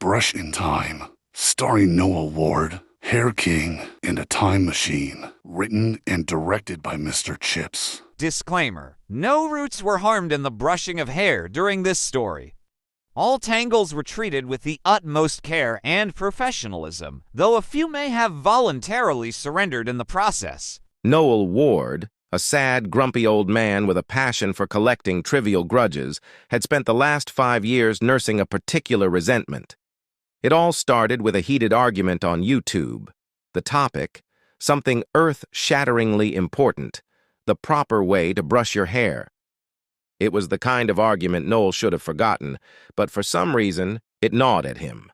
Brush in Time, starring Noel Ward, Hair King, and a Time Machine, written and directed by Mr. Chips. Disclaimer: no roots were harmed in the brushing of hair during this story. All tangles were treated with the utmost care and professionalism, though a few may have voluntarily surrendered in the process. Noel Ward, a sad, grumpy old man with a passion for collecting trivial grudges, had spent the last 5 years nursing a particular resentment. It all started with a heated argument on YouTube. The topic, something earth-shatteringly important, the proper way to brush your hair. It was the kind of argument Noel should have forgotten, but for some reason, it gnawed at him.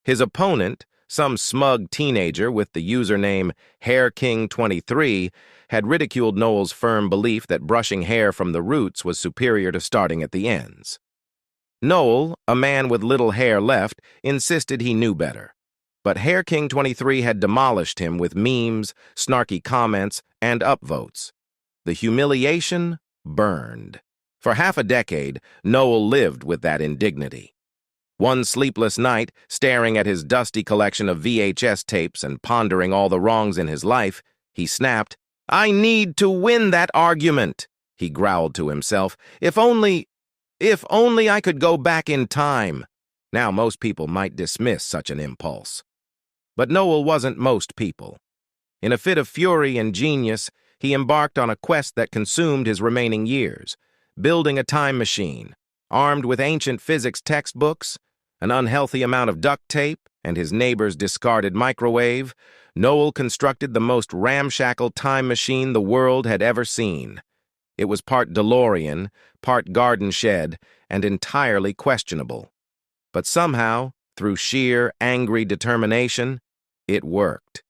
His opponent, some smug teenager with the username HairKing23, had ridiculed Noel's firm belief that brushing hair from the roots was superior to starting at the ends. Noel, a man with little hair left, insisted he knew better. But HairKing23 had demolished him with memes, snarky comments, and upvotes. The humiliation burned. For half a decade, Noel lived with that indignity. One sleepless night, staring at his dusty collection of VHS tapes and pondering all the wrongs in his life, he snapped, "I need to win that argument," he growled to himself. If only I could go back in time. Now most people might dismiss such an impulse. But Noel wasn't most people. In a fit of fury and genius, he embarked on a quest that consumed his remaining years, building a time machine, armed with ancient physics textbooks, an unhealthy amount of duct tape, and his neighbor's discarded microwave. Noel constructed the most ramshackle time machine the world had ever seen. It was part DeLorean, part garden shed, and entirely questionable. But somehow, through sheer, angry determination, it worked.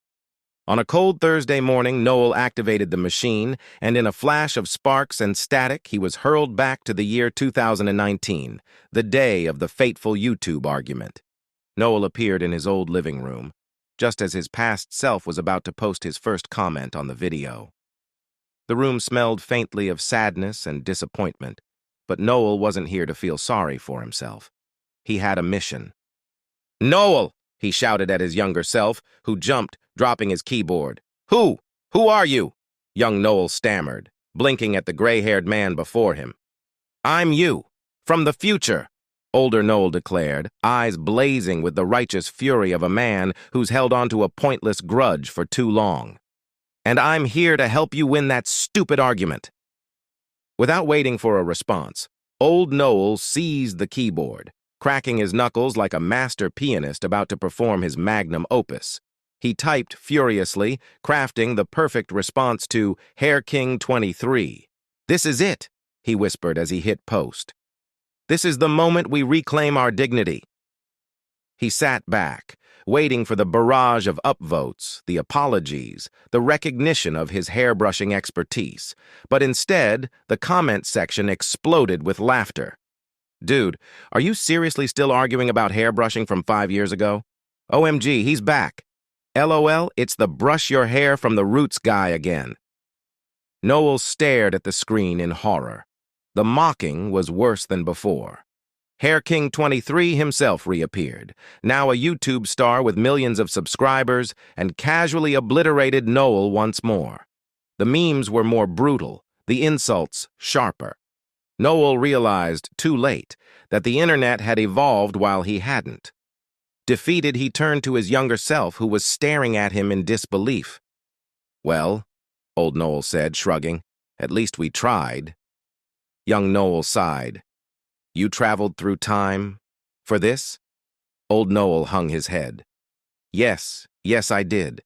On a cold Thursday morning, Noel activated the machine, and in a flash of sparks and static, he was hurled back to the year 2019, the day of the fateful YouTube argument. Noel appeared in his old living room, just as his past self was about to post his first comment on the video. The room smelled faintly of sadness and disappointment, but Noel wasn't here to feel sorry for himself. He had a mission. "Noel!" he shouted at his younger self, who jumped, dropping his keyboard. Who are you?" young Noel stammered, blinking at the gray-haired man before him. "I'm you, from the future," older Noel declared, eyes blazing with the righteous fury of a man who's held on to a pointless grudge for too long. "And I'm here to help you win that stupid argument." Without waiting for a response, old Noel seized the keyboard, cracking his knuckles like a master pianist about to perform his magnum opus. He typed furiously, crafting the perfect response to HairKing23. "This is it," he whispered as he hit post. "This is the moment we reclaim our dignity." He sat back, waiting for the barrage of upvotes, the apologies, the recognition of his hairbrushing expertise. But instead, the comment section exploded with laughter. "Dude, are you seriously still arguing about hairbrushing from 5 years ago? OMG, he's back. LOL, it's the brush your hair from the roots guy again." Noel stared at the screen in horror. The mocking was worse than before. HairKing23 himself reappeared, now a YouTube star with millions of subscribers, and casually obliterated Noel once more. The memes were more brutal, the insults sharper. Noel realized, too late, that the internet had evolved while he hadn't. Defeated, he turned to his younger self, who was staring at him in disbelief. "Well," old Noel said, shrugging, "at least we tried." Young Noel sighed. "You traveled through time for this?" Old Noel hung his head. Yes, I did."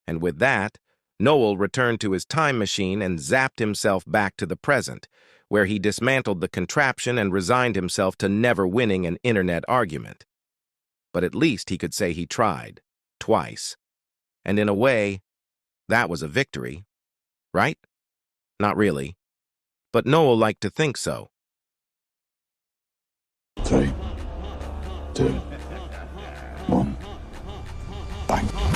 And with that, Noel returned to his time machine and zapped himself back to the present, where he dismantled the contraption and resigned himself to never winning an internet argument. But at least he could say he tried, twice. And in a way, that was a victory, right? Not really. But Noel liked to think so. 3, 2, 1, bang.